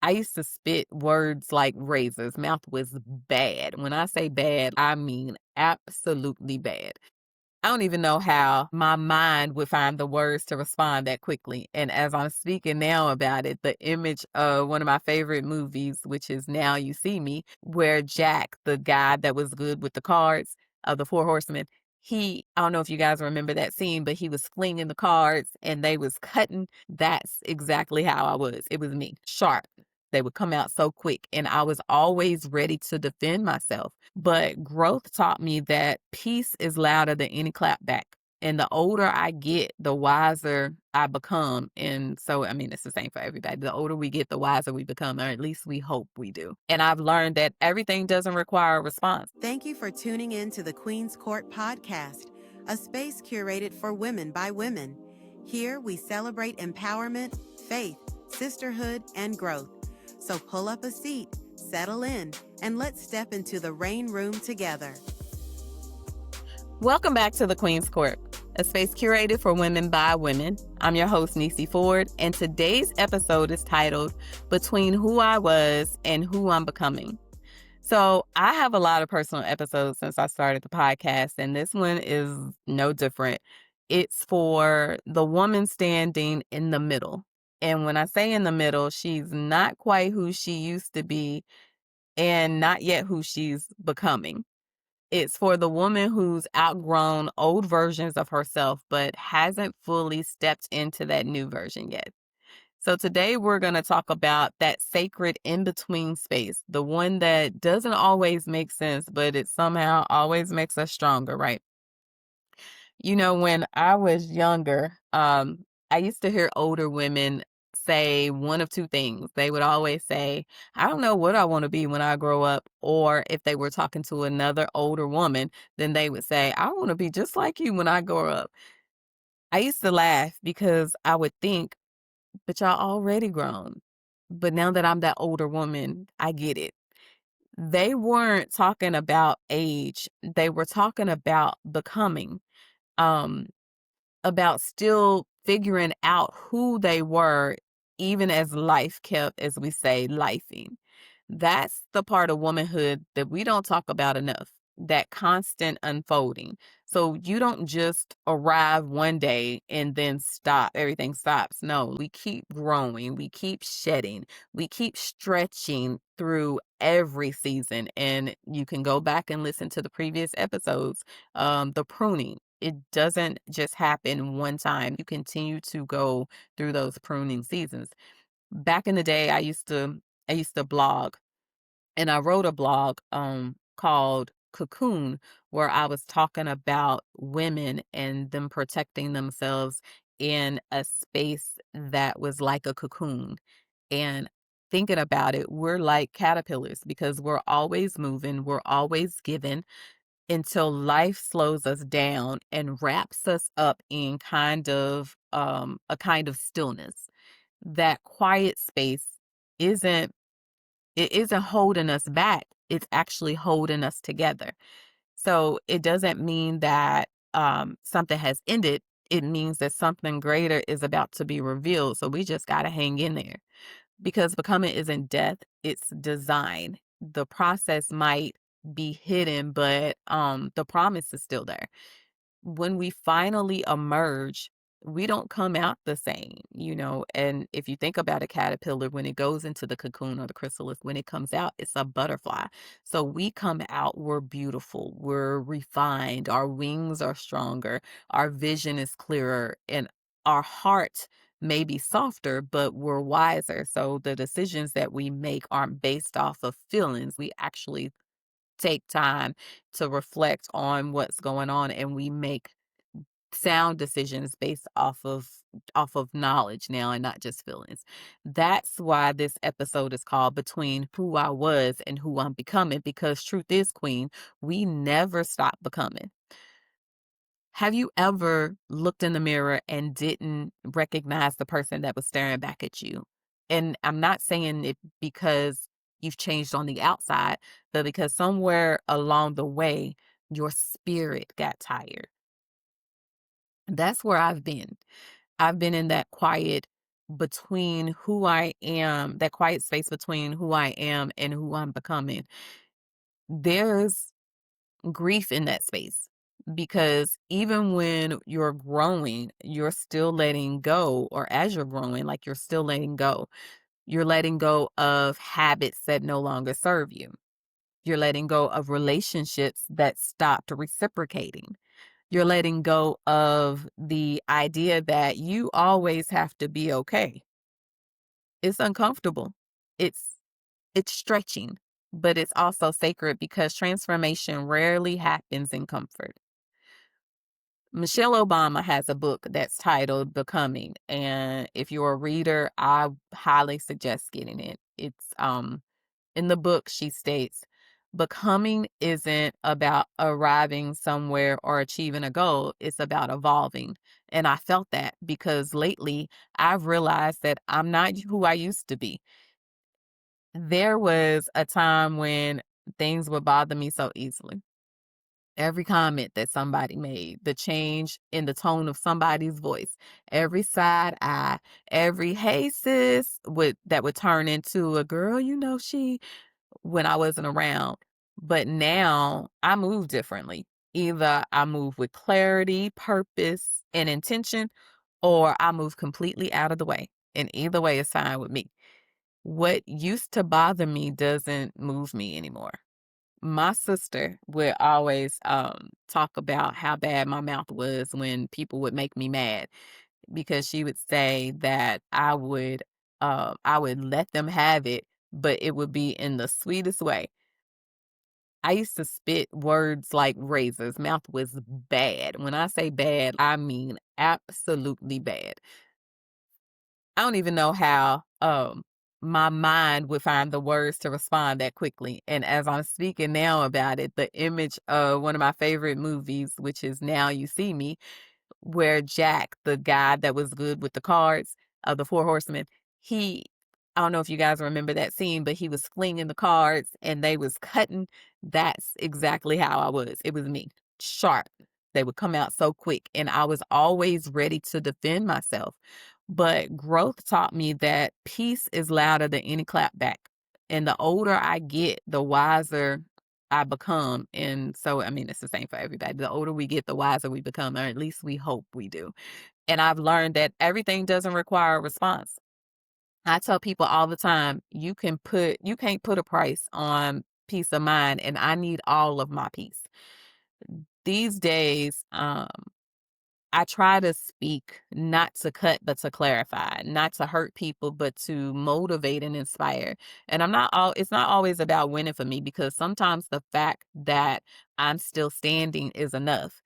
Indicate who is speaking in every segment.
Speaker 1: I used to spit words like razors. Mouth was bad. When I say bad, I mean absolutely bad. I don't even know how my mind would find the words to respond that quickly. And as I'm speaking now about it, the image of one of my favorite movies, which is Now You See Me, where Jack, the guy that was good with the cards of the Four Horsemen, I don't know if you guys remember that scene, but he was flinging the cards and they was cutting. That's exactly how I was. It was me, sharp. They would come out so quick, and I was always ready to defend myself. But growth taught me that peace is louder than any clap back. And the older I get, the wiser I become. And so, I mean, it's the same for everybody. The older we get, the wiser we become, or at least we hope we do. And I've learned that everything doesn't require a response.
Speaker 2: Thank you for tuning in to the Queen's Court podcast, a space curated for women by women. Here we celebrate empowerment, faith, sisterhood, and growth. So pull up a seat, settle in, and let's step into the rain room together.
Speaker 1: Welcome back to the Queen's Court, a space curated for women by women. I'm your host, Neicey Ford, and today's episode is titled Between Who I Was and Who I'm Becoming. So I have a lot of personal episodes since I started the podcast, and this one is no different. It's for the woman standing in the middle. And when I say in the middle, she's not quite who she used to be and not yet who she's becoming. It's for the woman who's outgrown old versions of herself, but hasn't fully stepped into that new version yet. So today we're going to talk about that sacred in-between space, the one that doesn't always make sense, but it somehow always makes us stronger, right? You know, when I was younger, I used to hear older women say one of two things. They would always say, I don't know what I want to be when I grow up. Or if they were talking to another older woman, then they would say, I want to be just like you when I grow up. I used to laugh because I would think, but y'all already grown. But now that I'm that older woman, I get it. They weren't talking about age. They were talking about becoming. Um, about still figuring out who they were, even as life kept, as we say, lifing. That's the part of womanhood that we don't talk about enough, that constant unfolding. So you don't just arrive one day and then stop, everything stops. No, we keep growing, we keep shedding, we keep stretching through every season. And you can go back and listen to the previous episodes, the pruning. It doesn't just happen one time. You continue to go through those pruning seasons. Back in the day, I used to blog, and I wrote a blog called Cocoon, where I was talking about women and them protecting themselves in a space that was like a cocoon. And thinking about it, we're like caterpillars because we're always moving, we're always giving until life slows us down and wraps us up in a kind of stillness. That quiet space isn't it isn't holding us back. It's actually holding us together. So it doesn't mean that something has ended. It means that something greater is about to be revealed. So we just got to hang in there because becoming isn't death, it's design. The process might be hidden, but the promise is still there. When we finally emerge, we don't come out the same, you know. And if you think about a caterpillar, when it goes into the cocoon or the chrysalis, when it comes out, it's a butterfly. So we come out, we're beautiful, we're refined, our wings are stronger, our vision is clearer, and our heart may be softer, but we're wiser. So the decisions that we make aren't based off of feelings. We actually take time to reflect on what's going on, and we make sound decisions based off of knowledge now and not just feelings. That's why this episode is called Between Who I Was and Who I'm Becoming, because truth is, queen, we never stop becoming. Have you ever looked in the mirror and didn't recognize the person that was staring back at you? And I'm not saying it because you've changed on the outside, but because somewhere along the way, your spirit got tired. That's where I've been. I've been in that quiet between who I am, that quiet space between who I am and who I'm becoming, there's grief in that space because even when you're growing, you're still letting go, or as you're growing, like you're still letting go. You're letting go of habits that no longer serve you. You're letting go of relationships that stopped reciprocating. You're letting go of the idea that you always have to be okay. It's uncomfortable. It's it's stretching, but it's also sacred because transformation rarely happens in comfort. Michelle Obama has a book that's titled Becoming, and if you're a reader, I highly suggest getting it. It's in the book she states, becoming isn't about arriving somewhere or achieving a goal, it's about evolving. And I felt that because lately I've realized that I'm not who I used to be. There was a time when things would bother me so easily. Every comment that somebody made, the change in the tone of somebody's voice, every side eye, every "Hey sis" would turn into a "girl, she" when I wasn't around. But now I move differently. Either I move with clarity, purpose, and intention, or I move completely out of the way. And either way is fine with me. What used to bother me doesn't move me anymore. My sister would always talk about how bad my mouth was when people would make me mad because she would say that I would let them have it, but it would be in the sweetest way. I used to spit words like razors. Mouth was bad. When I say bad, I mean absolutely bad. I don't even know how my mind would find the words to respond that quickly. And as I'm speaking now about it, the image of one of my favorite movies, which is Now You See Me, where Jack, the guy that was good with the cards of the Four Horsemen, he I don't know if you guys remember that scene, but he was flinging the cards and they was cutting. That's exactly how I was. It was me. Sharp. They would come out so quick and I was always ready to defend myself. But growth taught me that peace is louder than any clapback. And the older I get, the wiser I become. And so, I mean, it's the same for everybody. The older we get, the wiser we become, or at least we hope we do. And I've learned that everything doesn't require a response. I tell people all the time, you can't put a price on peace of mind, and I need all of my peace. These days, I try to speak not to cut, but to clarify, not to hurt people, but to motivate and inspire. And it's not always about winning for me because sometimes the fact that I'm still standing is enough.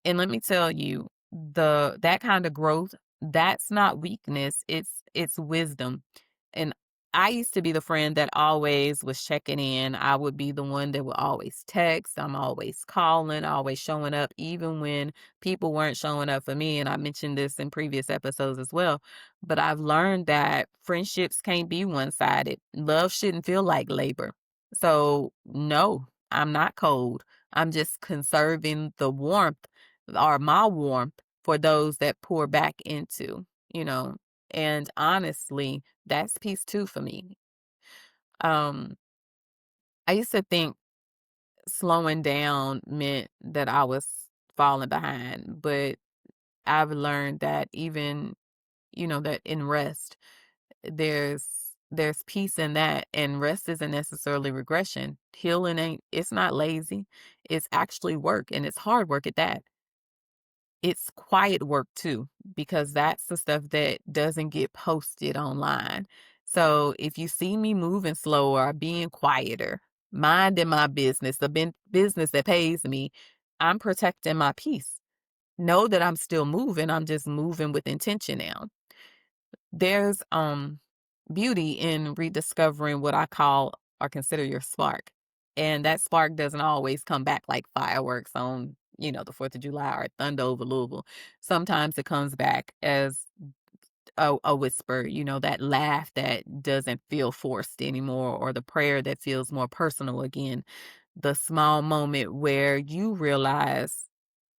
Speaker 1: And let me tell you, that kind of growth, that's not weakness, it's wisdom. And I used to be the friend that always was checking in. I would be the one that would always text. I'm always calling, always showing up, even when people weren't showing up for me. And I mentioned this in previous episodes as well. But I've learned that friendships can't be one-sided. Love shouldn't feel like labor. So no, I'm not cold. I'm just conserving the warmth, or my warmth, for those that pour back into, you know. And honestly, that's peace too for me. Um, I used to think slowing down meant that I was falling behind, but I've learned that even, that in rest, there's there's peace in that, and rest isn't necessarily regression. Healing ain't it's not lazy. It's actually work, and it's hard work at that. It's quiet work too, because that's the stuff that doesn't get posted online. So if you see me moving slower, being quieter, minding my business, the business that pays me, I'm protecting my peace. Know that I'm still moving. I'm just moving with intention now. There's beauty in rediscovering what I call or consider your spark. And that spark doesn't always come back like fireworks on, the 4th of July or thunder over Louisville. Sometimes it comes back as a whisper, that laugh that doesn't feel forced anymore, or the prayer that feels more personal again. The small moment where you realize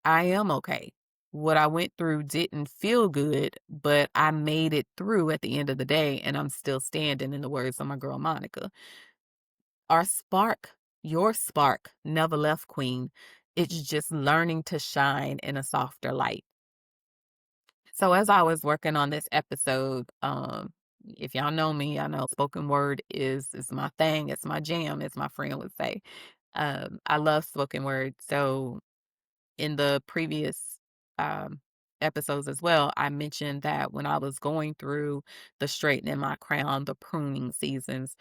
Speaker 1: I am okay. What I went through didn't feel good, but I made it through at the end of the day, and I'm still standing, in the words of my girl Monica. Our spark, your spark, never left, Queen. It's just learning to shine in a softer light. So as I was working on this episode, if y'all know me, I know spoken word is my thing. It's my jam, as my friend would say. I love spoken word. So in the previous um, episodes as well, I mentioned that when I was going through the straightening my crown, the pruning seasons,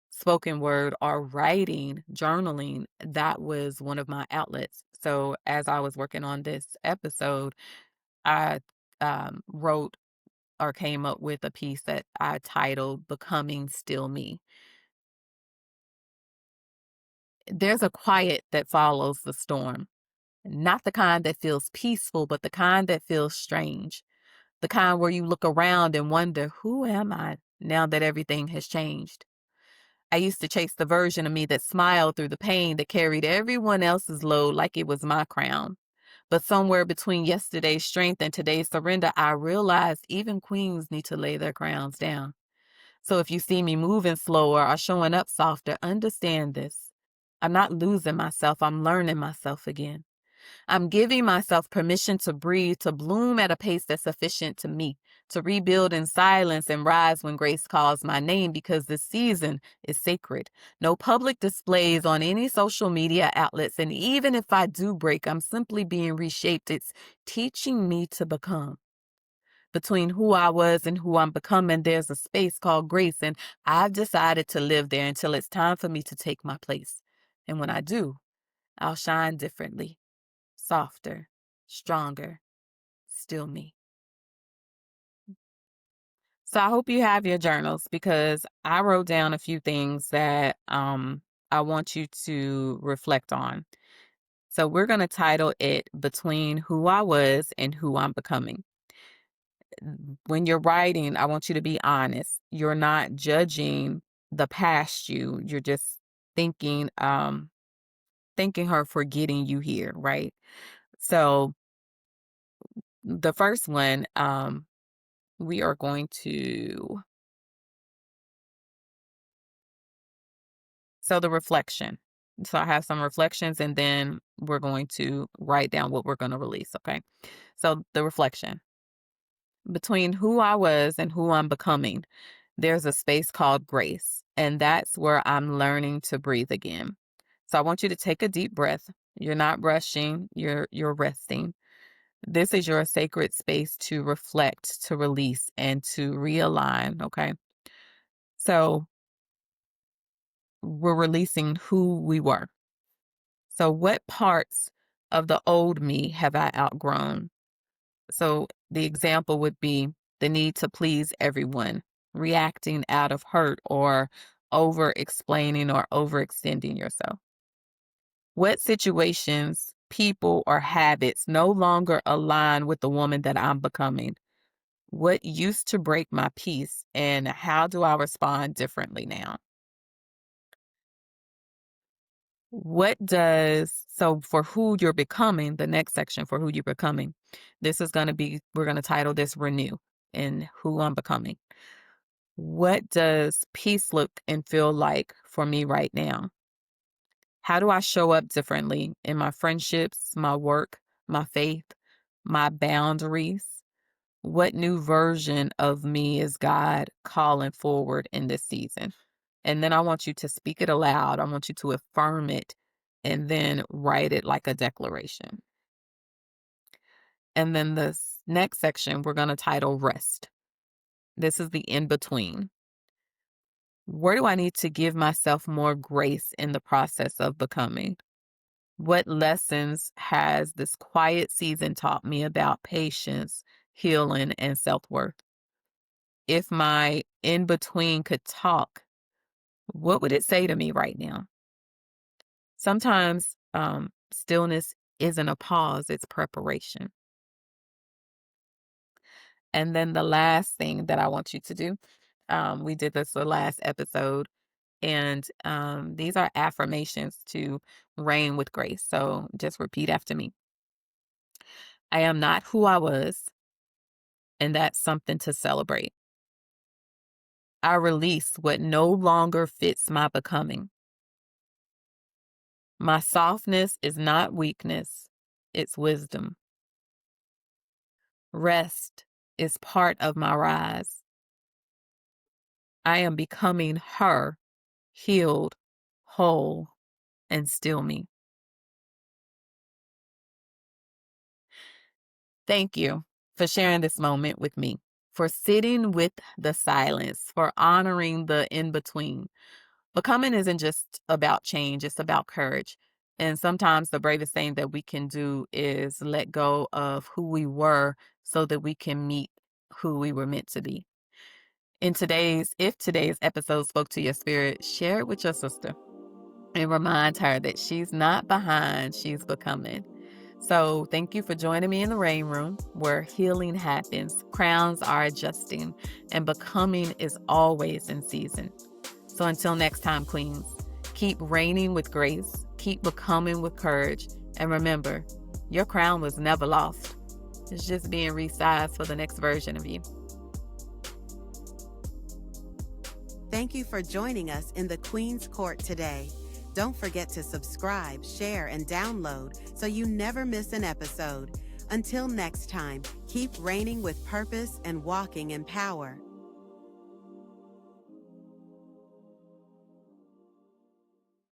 Speaker 1: spoken word or writing, journaling, that was one of my outlets. So as I was working on this episode, I wrote or came up with a piece that I titled Becoming Still Me. There's a quiet that follows the storm, not the kind that feels peaceful, but the kind that feels strange. The kind where you look around and wonder, who am I now that everything has changed? I used to chase the version of me that smiled through the pain, that carried everyone else's load like it was my crown. But somewhere between yesterday's strength and today's surrender, I realized even queens need to lay their crowns down. So if you see me moving slower or showing up softer, understand this. I'm not losing myself, I'm learning myself again. I'm giving myself permission to breathe, to bloom at a pace that's sufficient to me, to rebuild in silence and rise when grace calls my name, because this season is sacred. No public displays on any social media outlets, and even if I do break, I'm simply being reshaped. It's teaching me to become. Between who I was and who I'm becoming, there's a space called grace, and I've decided to live there until it's time for me to take my place. And when I do, I'll shine differently, softer, stronger, still me. So I hope you have your journals, because I wrote down a few things that I want you to reflect on. So we're going to title it Between Who I Was and Who I'm Becoming. When you're writing, I want you to be honest. You're not judging the past you. You're just thinking thanking her for getting you here, right? So the first one, we are going to, so the reflection. So I have some reflections, and then we're going to write down what we're going to release. Okay. So the reflection: between who I was and who I'm becoming, there's a space called grace. And that's where I'm learning to breathe again. So I want you to take a deep breath. You're not rushing, you're resting. This is your sacred space to reflect, to release, and to realign. Okay. So we're releasing who we were. So what parts of the old me have I outgrown? So the example would be the need to please everyone, reacting out of hurt, or over explaining or overextending yourself. What situations, people, or habits no longer align with the woman that I'm becoming? What used to break my peace, and how do I respond differently now? So for who you're becoming, the next section for who you're becoming, this is going to be, we're going to title this Renew, and who I'm becoming. What does peace look and feel like for me right now? How do I show up differently in my friendships, my work, my faith, my boundaries? What new version of me is God calling forward in this season? And then I want you to speak it aloud. I want you to affirm it and then write it like a declaration. And then this next section, we're going to title Rest. This is the in between. Where do I need to give myself more grace in the process of becoming? What lessons has this quiet season taught me about patience, healing, and self worth? If my in between could talk, what would it say to me right now? Sometimes stillness isn't a pause, it's preparation. And then the last thing that I want you to do, we did this the last episode, and these are affirmations to reign with grace. So just repeat after me. I am not who I was, and that's something to celebrate. I release what no longer fits my becoming. My softness is not weakness, it's wisdom. Rest is part of my rise. I am becoming her, healed, whole, and still me. Thank you for sharing this moment with me, for sitting with the silence, for honoring the in between. Becoming isn't just about change, it's about courage. And sometimes the bravest thing that we can do is let go of who we were so that we can meet who we were meant to be. If today's episode spoke to your spirit, share it with your sister and remind her that she's not behind, she's becoming. So thank you for joining me in the rain room where healing happens, crowns are adjusting, and becoming is always in season. So until next time, queens, keep reigning with grace, keep becoming with courage, and remember, your crown was never lost. It's just being resized for the next version of you.
Speaker 2: Thank you for joining us in the Queen's Court today. Don't forget to subscribe, share, and download so you never miss an episode. Until next time, keep reigning with purpose and walking in power.